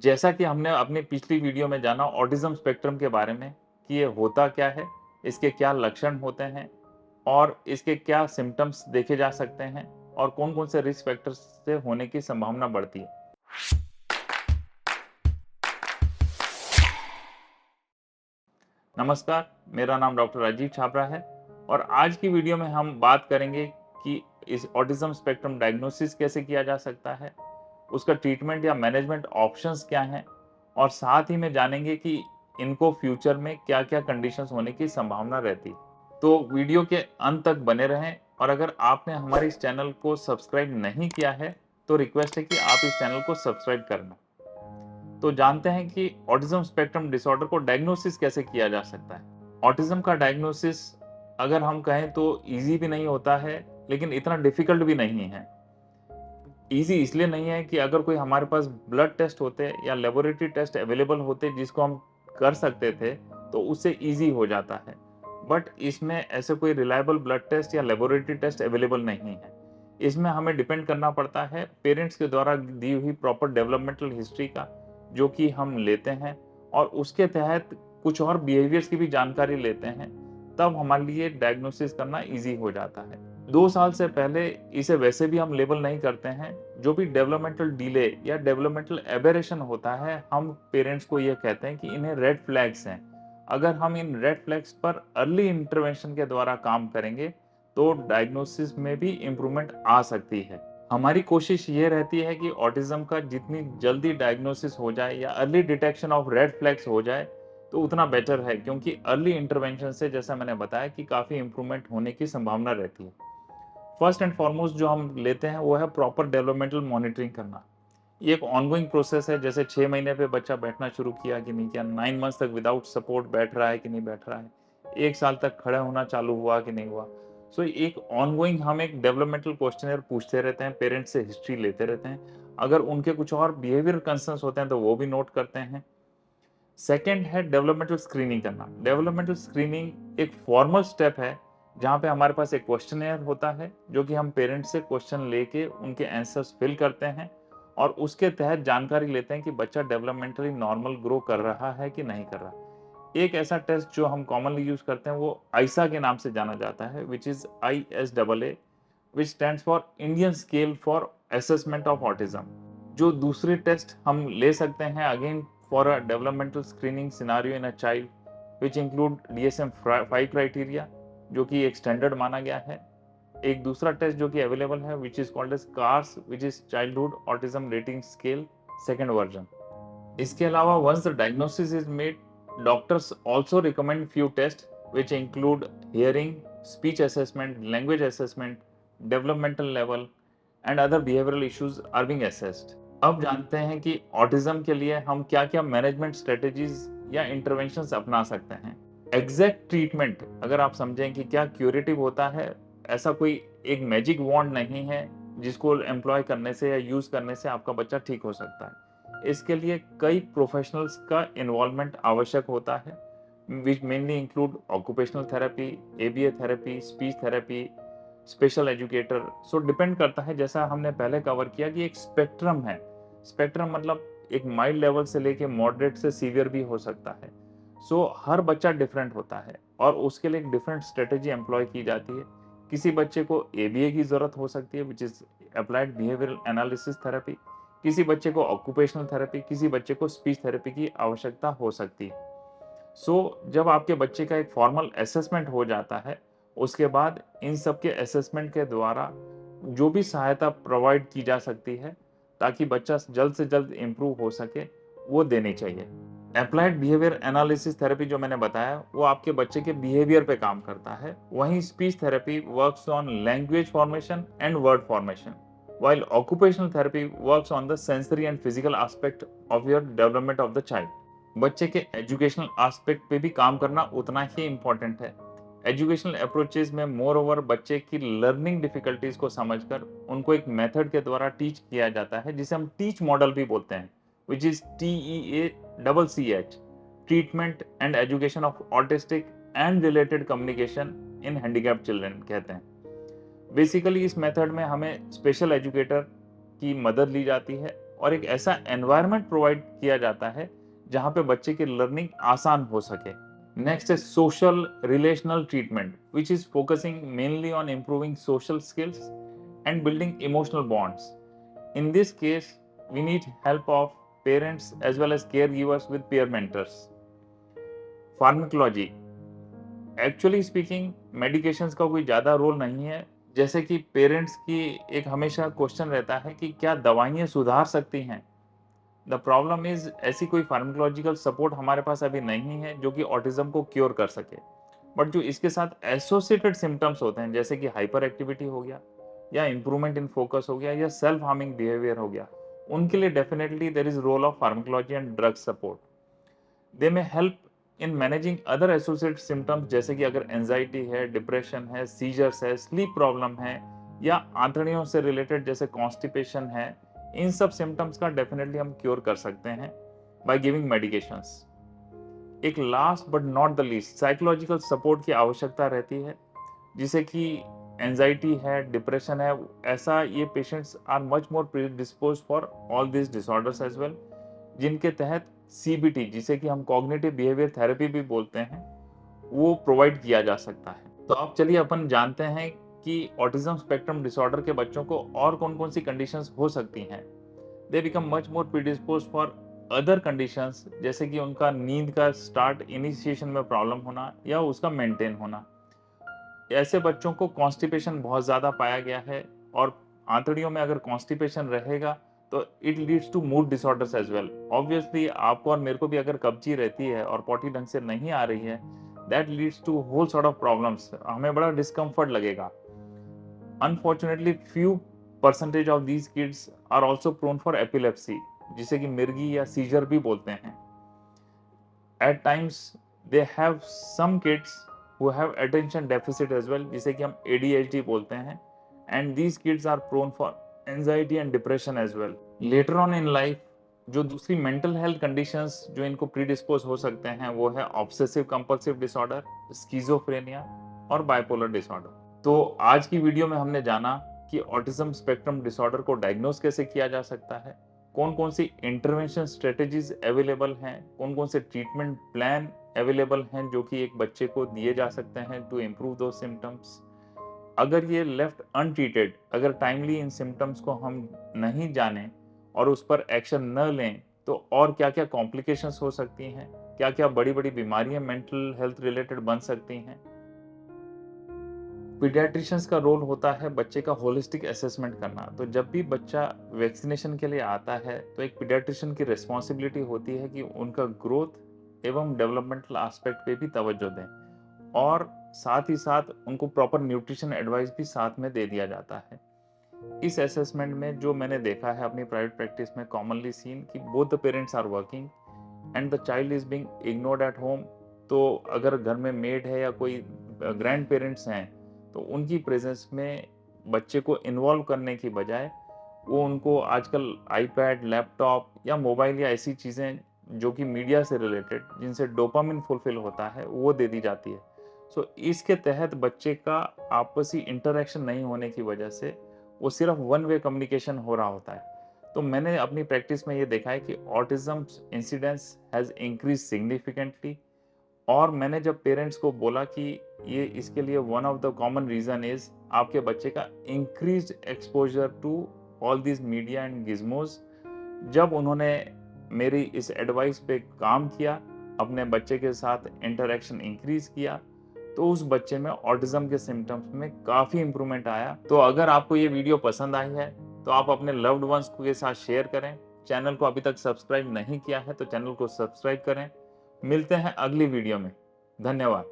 जैसा कि हमने अपनी पिछली वीडियो में जाना ऑटिज्म स्पेक्ट्रम के बारे में कि ये होता क्या है, इसके क्या लक्षण होते हैं और इसके क्या सिम्पटम्स देखे जा सकते हैं और कौन-कौन से रिस्क फैक्टर्स से होने की संभावना बढ़ती है। नमस्कार, मेरा नाम डॉक्टर राजीव छाबड़ा है और आज की वीडियो में हम बात करेंगे कि इस ऑटिज्म स्पेक्ट्रम डायग्नोसिस कैसे किया जा सकता है, उसका ट्रीटमेंट या मैनेजमेंट ऑप्शंस क्या हैं और साथ ही में जानेंगे कि इनको फ्यूचर में क्या-क्या कंडीशंस होने की संभावना रहती है। तो वीडियो के अंत तक बने रहें और अगर आपने हमारे इस चैनल को सब्सक्राइब नहीं किया है, तो रिक्वेस्ट है कि आप इस चैनल को सब्सक्राइब करना। तो जानते हैं कि ऑटिज्म स्पेक्ट्रम डिसऑर्डर को डायग्नोसिस कैसे किया जा सकता है। ऑटिज्म का डायग्नोसिस अगर हम कहें तो ईज़ी भी नहीं होता है, लेकिन इतना डिफ़िकल्ट भी नहीं है। ईज़ी इसलिए नहीं है कि अगर कोई हमारे पास ब्लड टेस्ट होते या लेबोरेटरी टेस्ट अवेलेबल होते जिसको हम कर सकते थे, तो उससे ईज़ी हो जाता है। बट इसमें ऐसे कोई रिलायबल ब्लड टेस्ट या लेबोरेटरी टेस्ट अवेलेबल नहीं है। इसमें हमें डिपेंड करना पड़ता है पेरेंट्स के द्वारा दी हुई प्रॉपर डेवलपमेंटल हिस्ट्री का, जो कि हम लेते हैं और उसके तहत कुछ और बिहेवियर्स की भी जानकारी लेते हैं, तब हमारे लिए डायग्नोसिस करना ईज़ी हो जाता है। 2 साल से पहले इसे वैसे भी हम लेबल नहीं करते हैं। जो भी डेवलपमेंटल डिले या डेवलपमेंटल एबेरेशन होता है, हम पेरेंट्स को ये कहते हैं कि इन्हें रेड फ्लैग्स हैं। अगर हम इन रेड फ्लैग्स पर अर्ली इंटरवेंशन के द्वारा काम करेंगे, तो डायग्नोसिस में भी इम्प्रूवमेंट आ सकती है। हमारी कोशिश ये रहती है कि ऑटिज्म का जितनी जल्दी डायग्नोसिस हो जाए या early detection of red flags हो जाए, तो उतना बेटर है क्योंकि अर्ली इंटरवेंशन से जैसा मैंने बताया कि काफ़ी इम्प्रूवमेंट होने की संभावना रहती है। फर्स्ट एंड फॉरमोस्ट जो हम लेते हैं वो है प्रॉपर डेवलपमेंटल मॉनिटरिंग करना। ये एक ऑनगोइंग प्रोसेस है, जैसे 6 महीने पे बच्चा बैठना शुरू किया कि नहीं किया, 9 मंथ्स तक विदाउट सपोर्ट बैठ रहा है कि नहीं बैठ रहा है, 1 साल तक खड़ा होना चालू हुआ कि नहीं हुआ। सो एक ऑनगोइंग हम एक डेवलपमेंटल क्वेश्चनर पूछते रहते हैं, पेरेंट्स से हिस्ट्री लेते रहते हैं। अगर उनके कुछ और बिहेवियर कंसर्न्स होते हैं तो वो भी नोट करते हैं। सेकंड है डेवलपमेंटल स्क्रीनिंग करना। डेवलपमेंटल स्क्रीनिंग एक फॉर्मल स्टेप है, जहाँ पे हमारे पास एक क्वेश्चनेयर होता है, जो कि हम पेरेंट्स से क्वेश्चन लेके उनके आंसर्स फिल करते हैं और उसके तहत जानकारी लेते हैं कि बच्चा डेवलपमेंटली नॉर्मल ग्रो कर रहा है कि नहीं कर रहा। एक ऐसा टेस्ट जो हम कॉमनली यूज़ करते हैं वो आइसा के नाम से जाना जाता है, which is ISAA, which stands for Indian scale for assessment of autism. जो दूसरे टेस्ट हम ले सकते हैं again for a developmental screening scenario in a child, which include DSM-5 criteria, जो कि एक स्टैंडर्ड माना गया है। एक दूसरा टेस्ट जो कि अवेलेबल है which is called as CARS, which is childhood autism rating scale, second version. इसके अलावा once the diagnosis is made, doctors also recommend few test which include hearing, speech assessment, language assessment, developmental level and other behavioural issues are being assessed. अब जानते हैं कि autism के लिए हम क्या-क्या मैनेजमेंट स्ट्रेटजीज या इंटरवेंशंस अपना सकते हैं। एग्जैक्ट ट्रीटमेंट अगर आप समझें कि क्या क्यूरेटिव होता है, ऐसा कोई एक मैजिक वॉन्ड नहीं है जिसको एम्प्लॉय करने से या यूज करने से आपका बच्चा ठीक हो सकता है। इसके लिए कई प्रोफेशनल्स का इन्वॉल्वमेंट आवश्यक होता है, which mainly include occupational therapy, ABA therapy, speech therapy, special educator. So depend करता है, जैसा हमने पहले कवर किया कि एक स्पेक्ट्रम है। स्पेक्ट्रम मतलब एक माइल्ड लेवल से लेके मॉडरेट से सीवियर भी हो सकता है। सो हर बच्चा डिफरेंट होता है और उसके लिए एक डिफरेंट स्ट्रेटेजी एम्प्लॉय की जाती है। किसी बच्चे को ABA की ज़रूरत हो सकती है, which is applied behavioural analysis therapy. किसी बच्चे को ऑक्यूपेशनल थेरेपी, किसी बच्चे को स्पीच थेरेपी की आवश्यकता हो सकती है। जब आपके बच्चे का एक फॉर्मल असेसमेंट हो जाता है, उसके बाद इन सब के असेसमेंट के द्वारा जो भी सहायता प्रोवाइड की जा सकती है ताकि बच्चा जल्द से जल्द इम्प्रूव हो सके, वो देनी चाहिए। अप्लाइड बिहेवियर एनालिसिस थेरेपी जो मैंने बताया, वो आपके बच्चे के बिहेवियर पे काम करता है। वहीं speech therapy works on language formation and word formation, while occupational therapy works on the sensory and physical aspect of your development of the child. बच्चे के एजुकेशनल एस्पेक्ट पे भी काम करना उतना ही इम्पोर्टेंट है। एजुकेशनल अप्रोचेज में मोर ओवर बच्चे की लर्निंग डिफिकल्टीज को समझकर उनको एक मेथड के द्वारा टीच किया जाता है, जिसे हम टीच मॉडल भी बोलते हैं, which is TEACCH, treatment and education of autistic and related communication in handicap children कहते हैं। बेसिकली इस मेथड में हमें स्पेशल एजुकेटर की मदद ली जाती है और एक ऐसा एनवायरनमेंट प्रोवाइड किया जाता है जहाँ पे बच्चे की लर्निंग आसान हो सके। नेक्स्ट है social relational treatment, which is focusing mainly on improving social skills and building emotional bonds. In this case, we need help of parents as well as caregivers with peer mentors. Pharmacology. Actually speaking, medications का कोई ज़्यादा role नहीं है। जैसे कि parents की एक हमेशा क्वेश्चन रहता है कि क्या दवाइयाँ सुधार सकती हैं। द प्रॉब्लम इज ऐसी कोई फार्माकोलॉजिकल सपोर्ट हमारे पास अभी नहीं है जो कि ऑटिज्म को क्योर कर सके। बट जो इसके साथ एसोसिएटेड सिम्टम्स होते हैं, जैसे कि हाइपर एक्टिविटी हो गया, या इंप्रूवमेंट इन फोकस हो गया, या सेल्फ हार्मिंग बिहेवियर हो गया, उनके लिए definitely there is role of pharmacology and drug support. They may help in managing other associated symptoms, जैसे कि अगर एंजाइटी है, डिप्रेशन है, सीजर्स है, स्लीप प्रॉब्लम है, या आंतड़ियों से रिलेटेड जैसे कॉन्स्टिपेशन है, इन सब सिम्टम्स का डेफिनेटली हम क्योर कर सकते हैं बाय गिविंग मेडिकेशंस। एक last but not the least psychological support की आवश्यकता रहती है, जिसे कि एंजाइटी है, डिप्रेशन है, ऐसा ये patients are much more predispose for all this disorders as well, जिनके तहत सीबीटी, जिसे कि हम कॉग्निटिव बिहेवियर थेरेपी भी बोलते हैं, वो प्रोवाइड किया जा सकता है। तो अब चलिए अपन जानते हैं कि ऑटिज्म स्पेक्ट्रम डिसऑर्डर के बच्चों को और कौन कौन सी कंडीशंस हो सकती हैं। They become much more predispose for other conditions, जैसे कि उनका नींद का स्टार्ट इनिशिएशन में प्रॉब्लम होना या उसका मेंटेन होना। ऐसे बच्चों को कॉन्स्टिपेशन बहुत ज़्यादा पाया गया है, और आंतड़ियों में अगर कॉन्स्टिपेशन रहेगा तो it leads to mood disorders as well. Obviously आपको और मेरे को भी अगर कब्जी रहती है और पॉटी ढंग से नहीं आ रही है, that leads to whole sort of problems, हमें बड़ा डिस्कम्फर्ट लगेगा। Unfortunately few percentage of these kids are also prone for epilepsy, जिसे कि मिर्गी या सीजर भी बोलते हैं। At times they have some kids who have attention deficit as well, जिसे कि हम ADHD बोलते हैं, and these kids are prone for anxiety and depression as well. Later on in life, जो दूसरी mental health conditions जो इनको predispose हो सकते हैं, वो है obsessive compulsive disorder, schizophrenia और bipolar disorder। तो आज की वीडियो में हमने जाना कि ऑटिज्म स्पेक्ट्रम डिसऑर्डर को डायग्नोज कैसे किया जा सकता है, कौन कौन सी इंटरवेंशन स्ट्रेटेजीज अवेलेबल हैं, कौन कौन से ट्रीटमेंट प्लान अवेलेबल हैं जो कि एक बच्चे को दिए जा सकते हैं टू इम्प्रूव दो सिम्टम्स। अगर ये लेफ्ट अनट्रीटेड, अगर टाइमली इन सिम्टम्स को हम नहीं जानें और उस पर एक्शन न लें, तो और क्या क्या कॉम्प्लिकेशंस हो सकती हैं, क्या क्या बड़ी बड़ी बीमारियां मेंटल हेल्थ रिलेटेड बन सकती हैं। पीडियाट्रिशियंस का रोल होता है बच्चे का होलिस्टिक असेसमेंट करना। तो जब भी बच्चा वैक्सीनेशन के लिए आता है, तो एक पीडियाट्रिशियन की रिस्पॉन्सिबिलिटी होती है कि उनका ग्रोथ एवं डेवलपमेंटल एस्पेक्ट पे भी तवज्जो दें, और साथ ही साथ उनको प्रॉपर न्यूट्रिशन एडवाइस भी साथ में दे दिया जाता है। इस असेसमेंट में जो मैंने देखा है अपनी प्राइवेट प्रैक्टिस में कॉमनली सीन, कि both the parents are working and the child is being ignored at home. तो अगर घर में मेड है या कोई ग्रैंड पेरेंट्स हैं, तो उनकी प्रेजेंस में बच्चे को इन्वॉल्व करने की बजाय वो उनको आजकल आईपैड, लैपटॉप या मोबाइल या ऐसी चीज़ें जो कि मीडिया से रिलेटेड, जिनसे डोपामिन फुलफिल होता है, वो दे दी जाती है। सो इसके तहत बच्चे का आपसी इंटरेक्शन नहीं होने की वजह से वो सिर्फ वन वे कम्युनिकेशन हो रहा होता है। तो मैंने अपनी प्रैक्टिस में ये देखा है कि autism incidence has increase significantly. और मैंने जब पेरेंट्स को बोला कि ये इसके लिए one of the common reason is आपके बच्चे का increased exposure to all this media and gizmos, जब उन्होंने मेरी इस एडवाइस पे काम किया, अपने बच्चे के साथ इंटरेक्शन इंक्रीज किया, तो उस बच्चे में ऑटिज्म के सिम्टम्स में काफ़ी इंप्रूवमेंट आया। तो अगर आपको ये वीडियो पसंद आई है तो आप अपने लव्ड वंस के साथ शेयर करें। चैनल को अभी तक सब्सक्राइब नहीं किया है तो चैनल को सब्सक्राइब करें। मिलते हैं अगली वीडियो में। धन्यवाद।